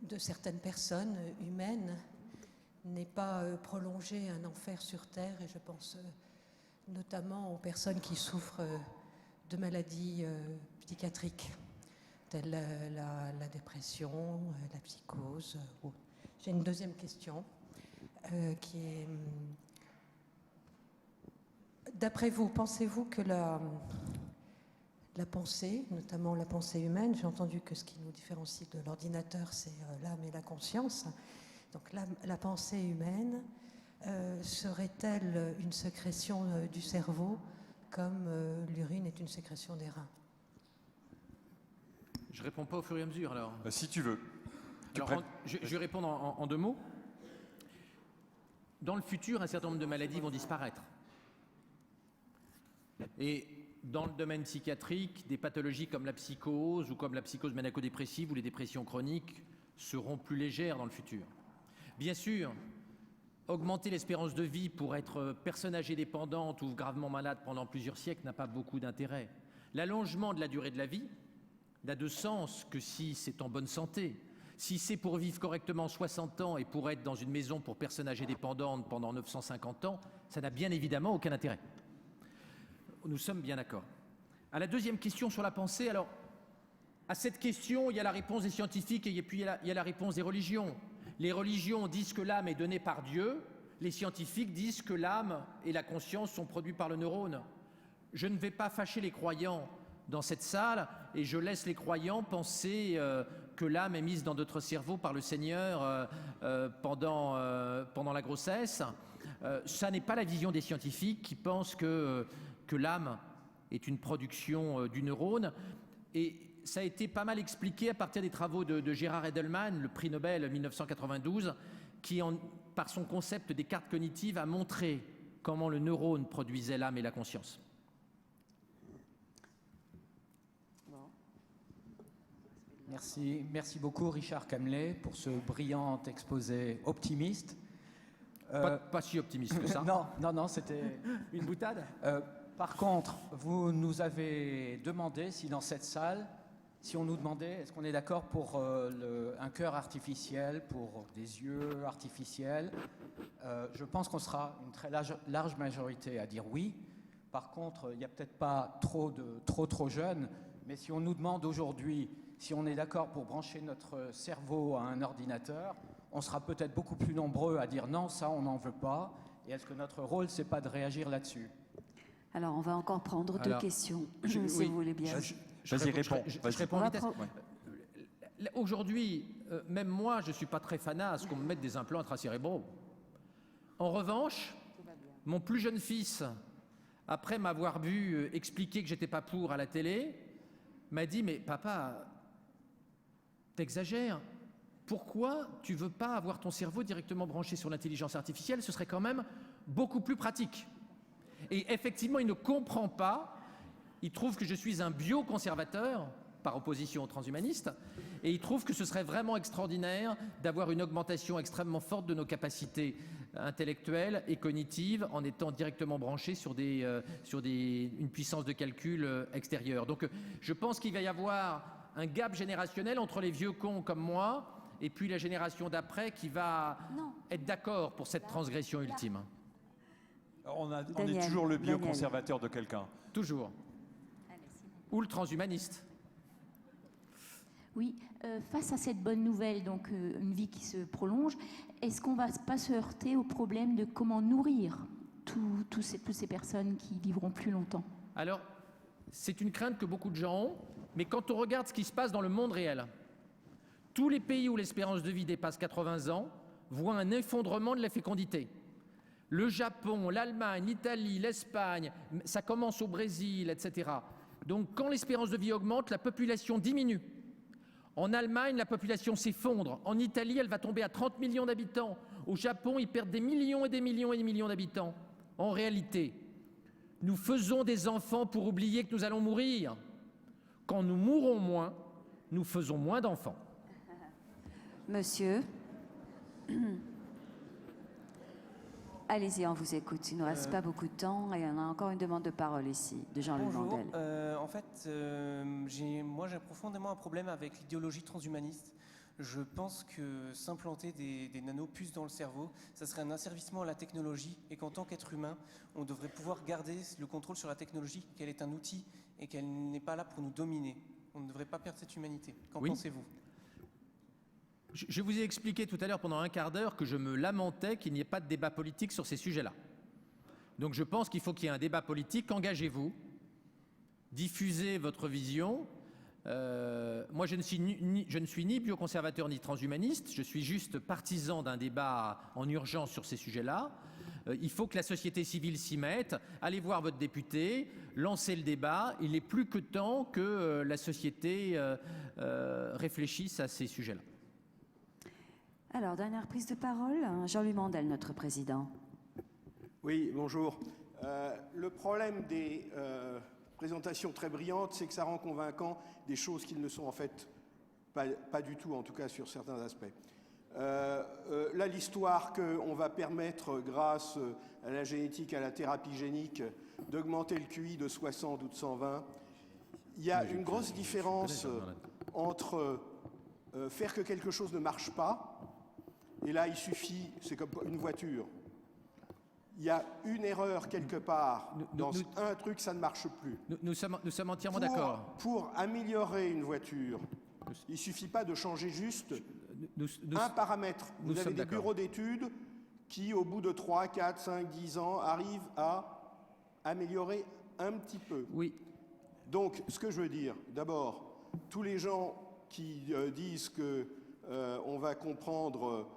de certaines personnes humaines n'est pas prolonger un enfer sur Terre, et je pense notamment aux personnes qui souffrent de maladies psychiatriques, telles la dépression, la psychose. J'ai une deuxième question qui est, d'après vous, pensez-vous que la pensée, notamment la pensée humaine, j'ai entendu que ce qui nous différencie de l'ordinateur, c'est l'âme et la conscience. Donc la pensée humaine serait-elle une sécrétion du cerveau comme l'urine est une sécrétion des reins? Je réponds pas au fur et à mesure alors. Si tu veux. Alors, je vais répondre en deux mots. Dans le futur, un certain nombre de maladies vont disparaître. Et dans le domaine psychiatrique, des pathologies comme la psychose ou comme la psychose maniaco-dépressive ou les dépressions chroniques seront plus légères dans le futur. Bien sûr, augmenter l'espérance de vie pour être personne âgée dépendante ou gravement malade pendant plusieurs siècles n'a pas beaucoup d'intérêt. L'allongement de la durée de la vie n'a de sens que si c'est en bonne santé. Si c'est pour vivre correctement 60 ans et pour être dans une maison pour personnes âgées dépendantes pendant 950 ans, ça n'a bien évidemment aucun intérêt. Nous sommes bien d'accord. À la deuxième question sur la pensée, alors, à cette question, il y a la réponse des scientifiques et puis il y a la réponse des religions. Les religions disent que l'âme est donnée par Dieu, les scientifiques disent que l'âme et la conscience sont produits par le neurone. Je ne vais pas fâcher les croyants dans cette salle et je laisse les croyants penser que l'âme est mise dans notre cerveau par le Seigneur pendant la grossesse. Ça n'est pas la vision des scientifiques qui pensent que l'âme est une production du neurone. Et ça a été pas mal expliqué à partir des travaux de Gerhard Edelman, le prix Nobel 1992, qui, par son concept des cartes cognitives, a montré comment le neurone produisait l'âme et la conscience. Merci beaucoup Richard Camelet pour ce brillant exposé optimiste. Pas si optimiste que ça. Non, c'était une boutade. Par contre, vous nous avez demandé si dans cette salle, si on nous demandait est-ce qu'on est d'accord pour un cœur artificiel, pour des yeux artificiels, je pense qu'on sera une très large majorité à dire oui. Par contre, il n'y a peut-être pas trop jeunes, mais si on nous demande aujourd'hui si on est d'accord pour brancher notre cerveau à un ordinateur, on sera peut-être beaucoup plus nombreux à dire non, ça on n'en veut pas. Et est-ce que notre rôle, c'est pas de réagir là-dessus? Alors, on va encore prendre deux questions, si vous voulez bien. Vas-y, réponds. Je réponds en vitesse. Aujourd'hui, même moi, je ne suis pas très fanat à ce qu'on me mette des implants intracérébraux. En revanche, mon plus jeune fils, après m'avoir vu expliquer que j'étais pas pour à la télé, m'a dit « Mais papa, t'exagères. Pourquoi tu veux pas avoir ton cerveau directement branché sur l'intelligence artificielle? Ce serait quand même beaucoup plus pratique. » Et effectivement, il ne comprend pas. Il trouve que je suis un bioconservateur, par opposition aux transhumanistes, et il trouve que ce serait vraiment extraordinaire d'avoir une augmentation extrêmement forte de nos capacités intellectuelles et cognitives en étant directement branchés sur une puissance de calcul extérieure. Donc je pense qu'il va y avoir un gap générationnel entre les vieux cons comme moi et puis la génération d'après qui va être d'accord pour cette transgression ultime. On est toujours le bioconservateur de quelqu'un. Toujours. Ou le transhumaniste. Oui, face à cette bonne nouvelle, donc une vie qui se prolonge, est-ce qu'on ne va pas se heurter au problème de comment nourrir toutes ces personnes qui vivront plus longtemps? Alors, c'est une crainte que beaucoup de gens ont, mais quand on regarde ce qui se passe dans le monde réel, tous les pays où l'espérance de vie dépasse 80 ans voient un effondrement de la fécondité. Le Japon, l'Allemagne, l'Italie, l'Espagne, ça commence au Brésil, etc. Donc quand l'espérance de vie augmente, la population diminue. En Allemagne, la population s'effondre. En Italie, elle va tomber à 30 millions d'habitants. Au Japon, ils perdent des millions et des millions et des millions d'habitants. En réalité, nous faisons des enfants pour oublier que nous allons mourir. Quand nous mourrons moins, nous faisons moins d'enfants. Monsieur, allez-y, on vous écoute. Il ne nous reste pas beaucoup de temps et on a encore une demande de parole ici, de Jean-Luc Mandel. En fait, moi j'ai profondément un problème avec l'idéologie transhumaniste. Je pense que s'implanter des nanopuces dans le cerveau, ça serait un asservissement à la technologie et qu'en tant qu'être humain, on devrait pouvoir garder le contrôle sur la technologie, qu'elle est un outil et qu'elle n'est pas là pour nous dominer. On ne devrait pas perdre cette humanité. Qu'en pensez-vous ? Je vous ai expliqué tout à l'heure pendant un quart d'heure que je me lamentais qu'il n'y ait pas de débat politique sur ces sujets-là. Donc je pense qu'il faut qu'il y ait un débat politique. Engagez-vous, diffusez votre vision. Moi, je ne suis ni bioconservateur ni transhumaniste. Je suis juste partisan d'un débat en urgence sur ces sujets-là. Il faut que la société civile s'y mette. Allez voir votre député, lancez le débat. Il est plus que temps que la société réfléchisse à ces sujets-là. Alors, dernière prise de parole, Jean-Luc Mandel, notre président. Oui, bonjour. Le problème des présentations très brillantes, c'est que ça rend convaincant des choses qui ne sont en fait pas du tout, en tout cas sur certains aspects. Là, l'histoire qu'on va permettre, grâce à la génétique, à la thérapie génique, d'augmenter le QI de 60 ou de 120, il y a une grosse différence entre faire que quelque chose ne marche pas, et là, il suffit, c'est comme une voiture. Il y a une erreur quelque part, dans un truc, ça ne marche plus. Nous sommes entièrement d'accord. Pour améliorer une voiture, il ne suffit pas de changer juste un paramètre. Vous avez des bureaux d'études qui, au bout de 3, 4, 5, 10 ans, arrivent à améliorer un petit peu. Oui. Donc, ce que je veux dire, d'abord, tous les gens qui disent qu'on va comprendre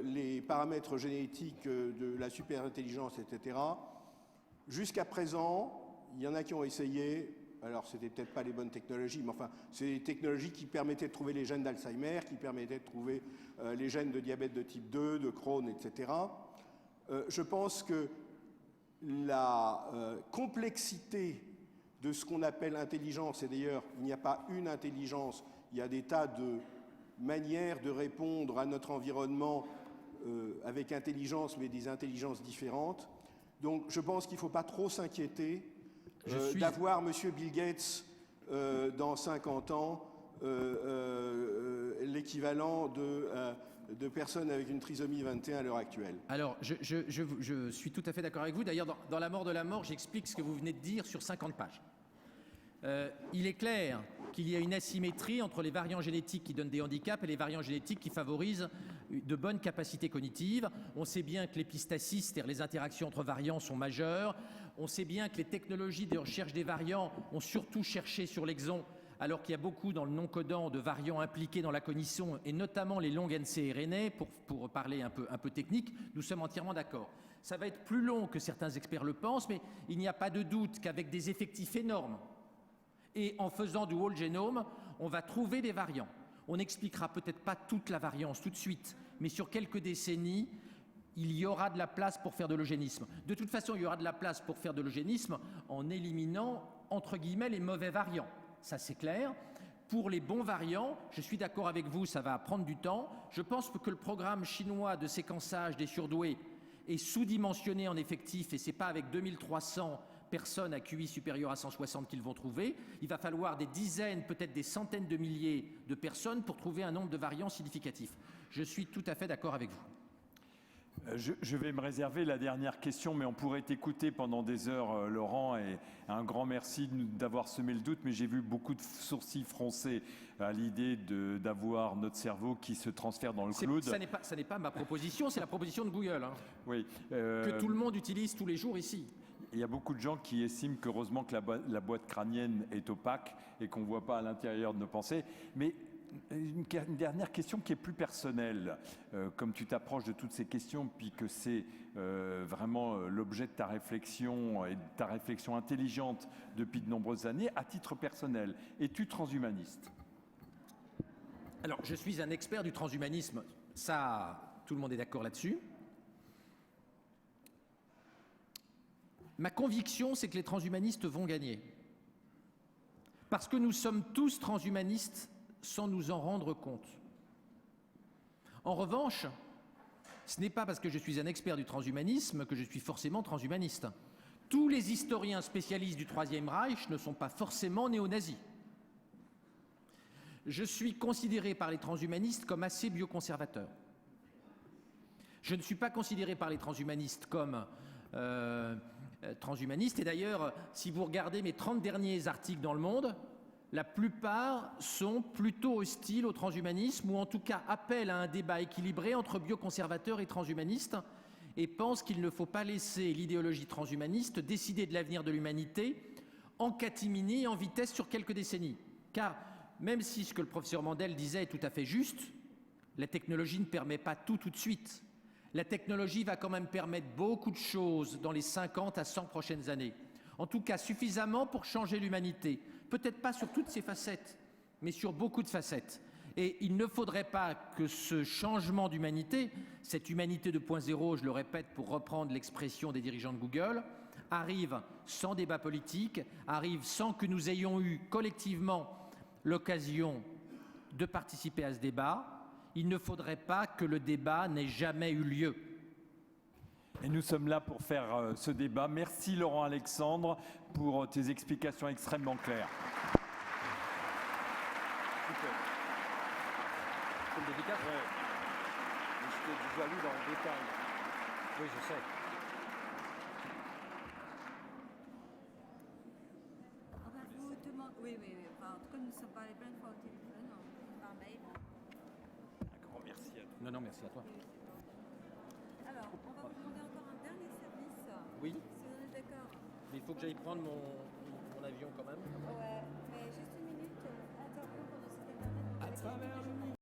les paramètres génétiques de la superintelligence, etc., jusqu'à présent, il y en a qui ont essayé. Alors, c'était peut-être pas les bonnes technologies, mais enfin, c'est des technologies qui permettaient de trouver les gènes d'Alzheimer, qui permettaient de trouver les gènes de diabète de type 2, de Crohn, etc. Je pense que la complexité de ce qu'on appelle intelligence, et d'ailleurs, il n'y a pas une intelligence, Il y a des tas de manières de répondre à notre environnement avec intelligence, mais des intelligences différentes. Donc je pense qu'il ne faut pas trop s'inquiéter d'avoir M. Bill Gates dans 50 ans l'équivalent de personnes avec une trisomie 21 à l'heure actuelle. Alors, je suis tout à fait d'accord avec vous. D'ailleurs, dans La mort de la mort, j'explique ce que vous venez de dire sur 50 pages. Il est clair qu'il y a une asymétrie entre les variants génétiques qui donnent des handicaps et les variants génétiques qui favorisent de bonnes capacités cognitives. On sait bien que l'épistasie, c'est-à-dire les interactions entre variants, sont majeures. On sait bien que les technologies de recherche des variants ont surtout cherché sur l'exon, alors qu'il y a beaucoup dans le non-codant de variants impliqués dans la cognition, et notamment les longues ncRNA, pour parler un peu technique. Nous sommes entièrement d'accord. Ça va être plus long que certains experts le pensent, mais il n'y a pas de doute qu'avec des effectifs énormes, et en faisant du whole genome, on va trouver des variants. On n'expliquera peut-être pas toute la variance tout de suite, mais sur quelques décennies, il y aura de la place pour faire de l'eugénisme. De toute façon, il y aura de la place pour faire de l'eugénisme en éliminant, entre guillemets, les mauvais variants. Ça, c'est clair. Pour les bons variants, je suis d'accord avec vous, ça va prendre du temps. Je pense que le programme chinois de séquençage des surdoués est sous-dimensionné en effectifs, et ce n'est pas avec 2300 personnes à QI supérieur à 160 qu'ils vont trouver. Il va falloir des dizaines, peut-être des centaines de milliers de personnes pour trouver un nombre de variants significatif. Je suis tout à fait d'accord avec vous. Je vais me réserver la dernière question, mais on pourrait t'écouter pendant des heures, Laurent, et un grand merci d'avoir semé le doute, mais j'ai vu beaucoup de sourcils froncer à l'idée d'avoir notre cerveau qui se transfère dans le cloud. Ça n'est pas ma proposition, c'est la proposition de Google, hein, oui, que tout le monde utilise tous les jours ici. Il y a beaucoup de gens qui estiment qu'heureusement que la boîte crânienne est opaque et qu'on ne voit pas à l'intérieur de nos pensées. Mais une dernière question qui est plus personnelle. Comme tu t'approches de toutes ces questions, puis que c'est vraiment l'objet de ta réflexion et de ta réflexion intelligente depuis de nombreuses années, à titre personnel, es-tu transhumaniste? Alors, je suis un expert du transhumanisme. Ça, tout le monde est d'accord là-dessus. Ma conviction, c'est que les transhumanistes vont gagner. Parce que nous sommes tous transhumanistes sans nous en rendre compte. En revanche, ce n'est pas parce que je suis un expert du transhumanisme que je suis forcément transhumaniste. Tous les historiens spécialistes du Troisième Reich ne sont pas forcément néo-nazis. Je suis considéré par les transhumanistes comme assez bioconservateur. Je ne suis pas considéré par les transhumanistes comme transhumaniste. Et d'ailleurs, si vous regardez mes 30 derniers articles dans Le Monde, la plupart sont plutôt hostiles au transhumanisme, ou en tout cas appellent à un débat équilibré entre bioconservateurs et transhumanistes, et pensent qu'il ne faut pas laisser l'idéologie transhumaniste décider de l'avenir de l'humanité en catimini et en vitesse sur quelques décennies. Car même si ce que le professeur Mandel disait est tout à fait juste, la technologie ne permet pas tout de suite. La technologie va quand même permettre beaucoup de choses dans les 50 à 100 prochaines années. En tout cas, suffisamment pour changer l'humanité. Peut-être pas sur toutes ses facettes, mais sur beaucoup de facettes. Et il ne faudrait pas que ce changement d'humanité, cette humanité 2.0, je le répète pour reprendre l'expression des dirigeants de Google, arrive sans débat politique, arrive sans que nous ayons eu collectivement l'occasion de participer à ce débat. Il ne faudrait pas que le débat n'ait jamais eu lieu. Et nous sommes là pour faire ce débat. Merci Laurent Alexandre pour tes explications extrêmement claires. Super. C'est le dédicace ? Ouais. Mais je t'ai déjà lu dans le détail. Oui, je sais. On va vous demander... Oui. Enfin, en tout cas, nous ne sommes pas allés plein de fois au téléphone, par mail. Un grand merci à toi. Non, merci à toi. Alors, on va vous demander encore un dernier service. Oui. Si vous êtes d'accord. Mais il faut que j'aille prendre mon avion quand même. Ouais, mais juste une minute. Interview pour le site internet.